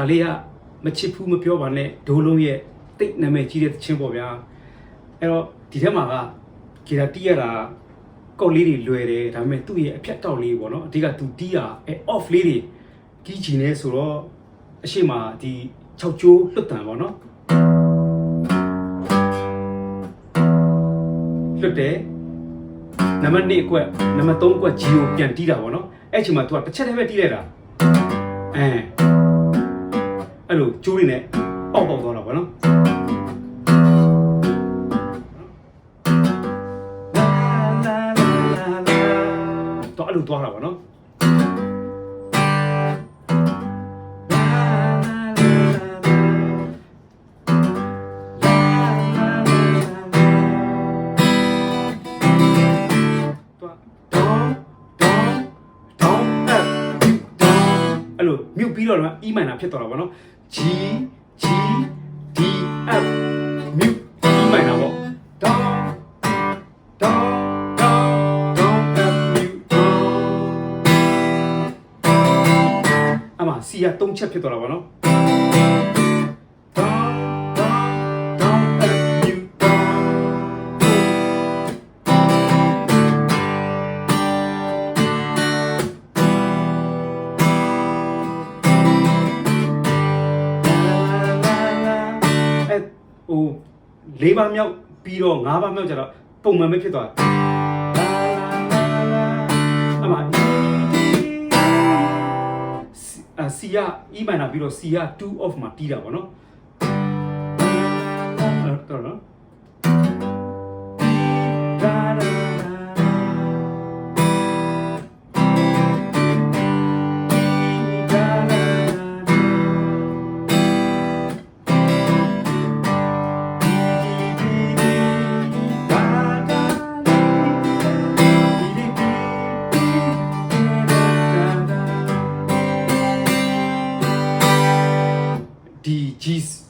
다리야 마치 품을 펴봤네 돌롱에 땡 남의 지레 친구야 에로 디테마가 기라 띠야라 꼴리리 뢰래 다음에 뚜의 폈다올리 뭐노 디가 뚜 띠야 에 오프리리 기지네 서로 아시마 디 척조 lut 뭐노 lutနံပါတ်2အကွက်နံပါတ်3အကွက် G ကိုပြန်တီးတာပေါ့နော်အဲ့ချိန်မှာ तू ကတစ်ချက်တည်းပဲတီးလိုက်တာအဲ့လိုကျိုးလေးနဲ့ပေါက်သွားတာပေါ့နော်တော့အဲ့လိုသွားတာပေါ့နော်မြုပ်ပြီးတော့ E minor ဖြစ်သွားတာပေါ့နော် G G D F မြုပ် E minor ပေါ့ Do Do Do Do F မြုပ် Do အမ C က3ချက်ဖြစ်သွားတာပေါ့နော်4ပါးမြောက်ပြီးတော့5ပါးမြောက်ကျတော့ပုံမှန်ပဲဖြစ်သွားအမှC က E minor ပြီးတော့ C က2 off မှာတီးတာပေါ့နော်တော်နော်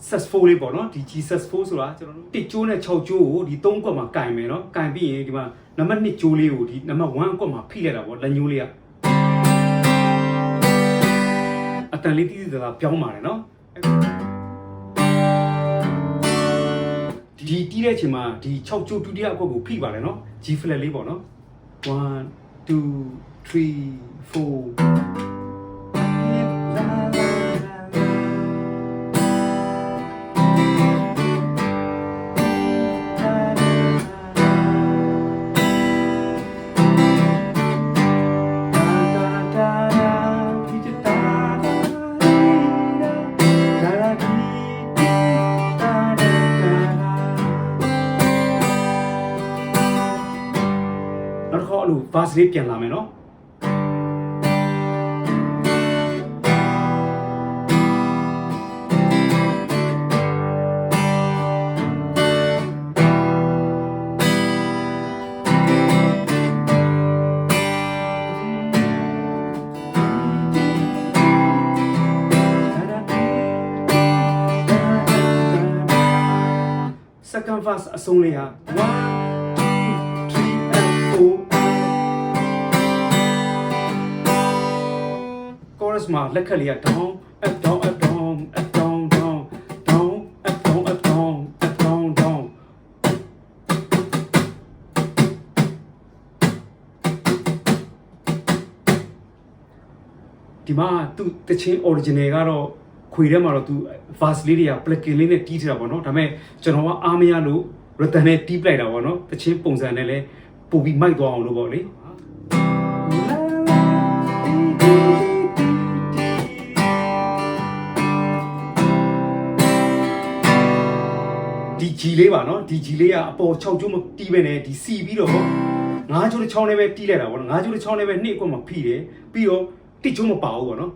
successful လေးပေါ့နော်ဒီ G successful ဆိုတာကျွန်တော်တို့တစ်ကျိုးနဲ့6ကျိုးကိုဒီ3ကွက်မှာကင်မယ်နော်ကင်ပြီးရင်ဒီမှာနံပါတ်2ကျိုးလေးကိုဒီနံပါတ်1ကွက်မှာဖိလိုက်တာပေါ့လက်ညှိုးလေးကအတန်လေးတီးတီးတာပြောင်းပါတယ်နော်ဒီတီးတဲ့အချိန်မှာဒီ6ကျိုးဒုတိယအကွက်ကိုဖိပါတယ်နော် G flat လေးပေါ့နော်1 2 3 4ဘာစလေးပြန်လာမယ်နော်second verse အဆုံးလေးဟာ1 2 3 and 4မှာလက်ခက်လေးက down up down up down up down down down up down up down up down down ဒီမှာသူတချင်း original ကတော့ခွေထဲမှာတော့သူ verse လေးတွေက plugin လေးနဲ့တီးထတာပေါ့နော်ဒါပေမဲ့ကျွန်တော်ကအားမရလို့ rhythm နဲ့တီးပလိုက်တာပေါ့နော်တချင်းပုံစံနဲ့လည်းပို့ပြီးမိုက်သွားအောင်လို့ပေါ့လေဒီ G လေးပါနော်ဒီ G လေးကအပေါ်6ကျိုးမတီးပဲနဲ့ဒီ C ပြီးတော့9ကျိုး6နဲ့ပဲတီးလိုက်တာပေါ့နော်9ကျိုး6နဲ့ပဲ2အကွက်မှာဖိတယ်ပြီးတော့1ကျိုးမပါဘူးပေါ့နော်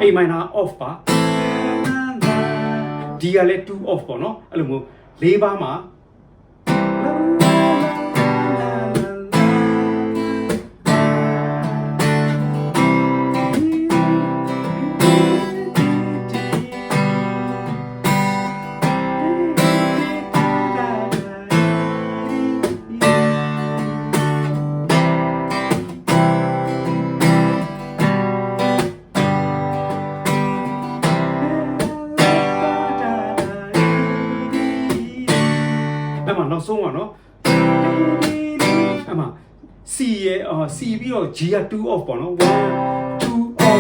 A minor off ပါ D ကလည်း2 off ပေါ့နော်အဲ့လိုမျိုး၄ပါးမှာ mà nó xuống mà nó mà C C biết rồi G là 2 off bỏ nó 1 2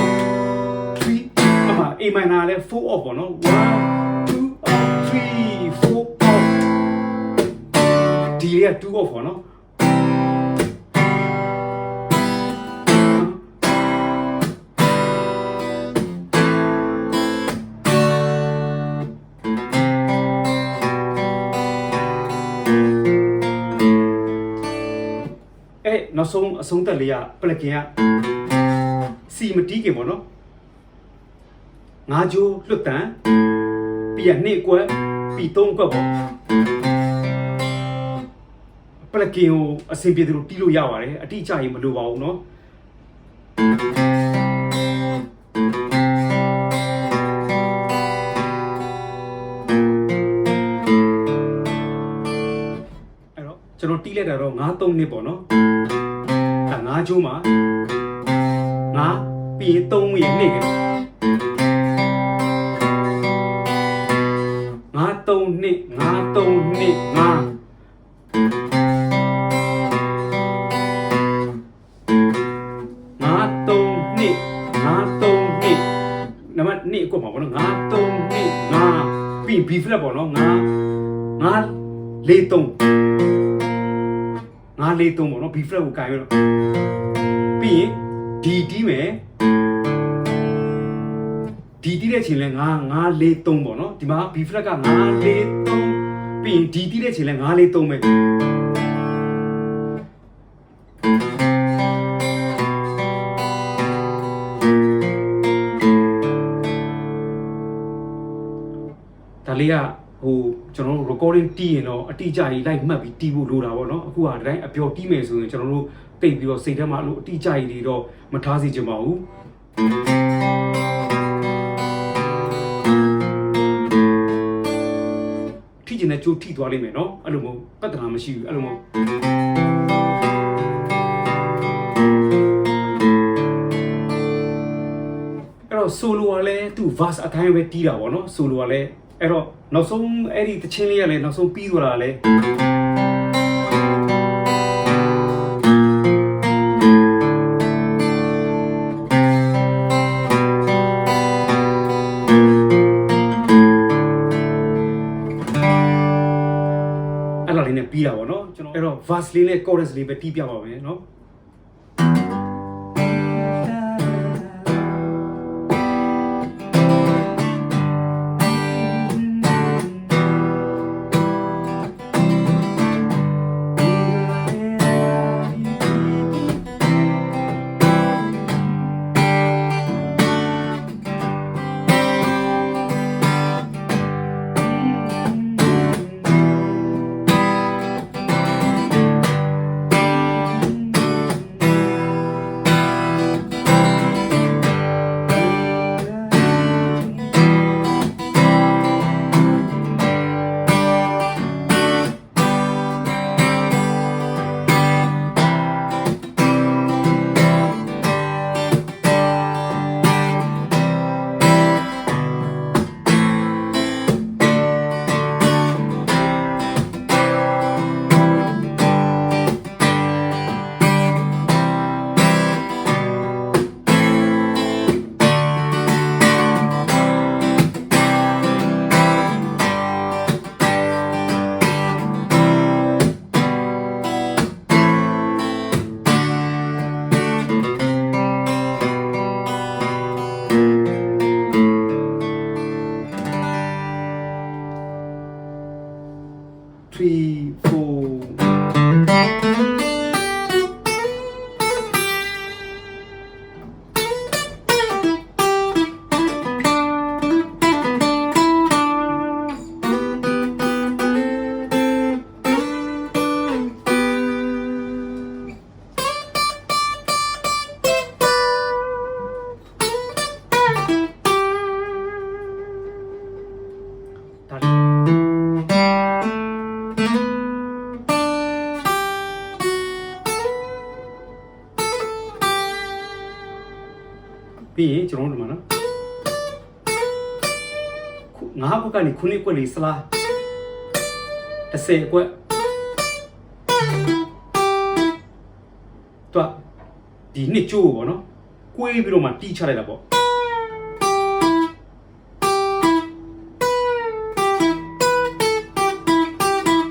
off 3 mà A minor là 4 off bỏ nó 1 2 off 3 4 off D là 2 off bỏ nó nó sống tại lìa plek xì mà tí kì mà nó ngã chú lúc ta bị nệ quá bị tông quá bỏ plek xin biết được tí lô yào à đấy tí chạy mà lô vào nó cho nó tí lên đó ngã tông nè bỏ nó ngã chú mà ngã bị tông gì nè ngã tông nè ngã tông nè ngã ngã tông nè ngã tông nè nằm nè của mà nó ngã tông nè ngã bị phết bỏ nó ngã ngã lê tông ngã lê tông mà nó bị phết của cái rồi bị đi mẹ đi đấy chỉ là ngã lê tông bỏ nó thì mà bị phết cả ngã lê tông bị đi đấy chỉ là ngã lê tông mẹ ta lấy à hồ cho nó recording tí nó tí chạy lại mà bị tí bộ đồ nào nó cú à đấy à biểu tí mẹ rồi cho nó tây biểu xây ra mà lộ tí chạy đi đó mà tháo gì cho máuที่จริงนะจูที่ตัวเลยไหมเนาะอารมณ์ปัตตาไม่ใช่อารมณ์အဲ့တော့ solo ကလည်းသူ verse အတိုင်းပဲတီးတာပေါ့နော် solo ကလည်းအဲ့တော့နောက်ဆုံးအဲ့ဒီတချင်းလေးကလည်းနောက်ဆုံးပြီးသွားတာလည်းအဲ့လိုလေးနဲ့ပြီးတာပေါ့နော်ကျွန်တော်အဲ့တော့ verse လေးနဲ့ chorus လေးပဲတီးပြပါမယ်နော်ပြီးရင်ကျွန်တော်တို့ဒီမှာနော်ငါးခုကနေခုနှစ်ခွက်လေးစလားတ 10ကွက်တော့ဒီနှစ်ကျိုးပေါ့နော်ကွေးပြီးတော့မှတီးချလိုက်တာပေါ့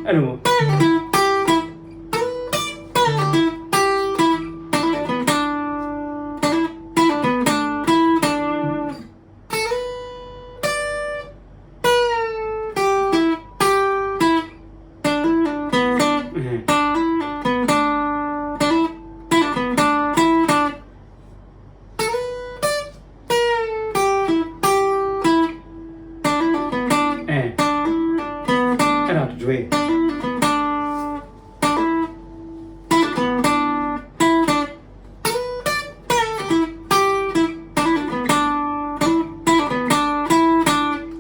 အဲ့လိုကျွေး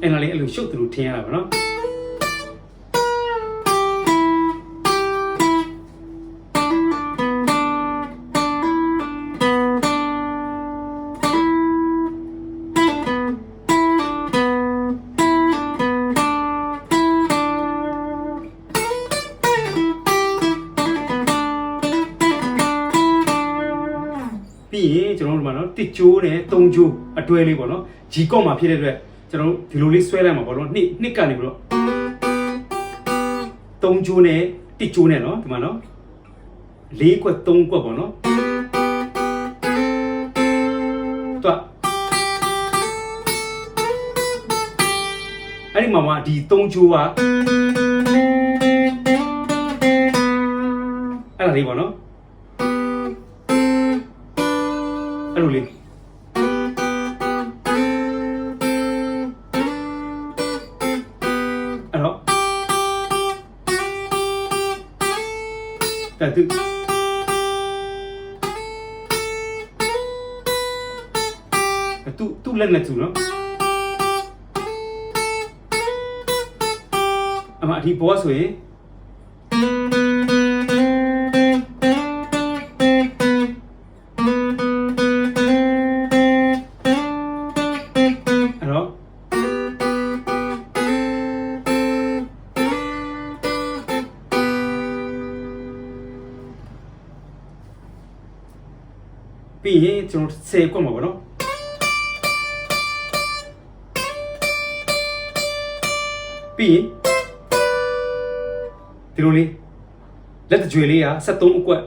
အဲ့နော်လေအဲ့လိုရှုပ်သူထင်ရတာပေါ့နော်ပြီးရင်ကျွန်တော်တို့မှာနော်တစ်ကျိုးနဲ့သုံးကျိုးအတွဲလေးပေါ့နော်ဂျီကော့မှာဖြစ်တဲ့အတွက်ကျွန်တော်တို့ဒီလိုလေးဆွဲလိုက်မှာပေါ့နော်နှစ်ကနေပြီးတော့သုံးကျိုးနဲ့တစ်ကျိုးနဲ့နော်ဒီမှာနော်4ကွက်3ကွက်ပေါ့နော်တွတ်အဲ့ဒီမှာဒီ3ကျိုးကအဲ့ဒါလေးပေါ့နော်အဲ့လိုလေးအဲ့တော့တူလက်နဲ့တူနော်အမဒီဘောဆိုရင်ပြီးရင်ကျွန်တော်10ကွက်မှာပေါ့နော်ပြီးရင်ဒီလိုလေးလက်တကြွေလေးက73အကွက်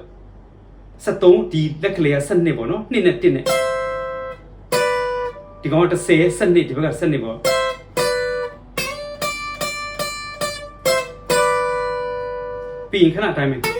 73ဒီလက်ကလေးက12ပေါ့နော်2နဲ့1နဲ့ဒီကောင်က10 12ဒီဘက်က12ပေါ့ပြီးရင်ခဏအတိုင်းပဲ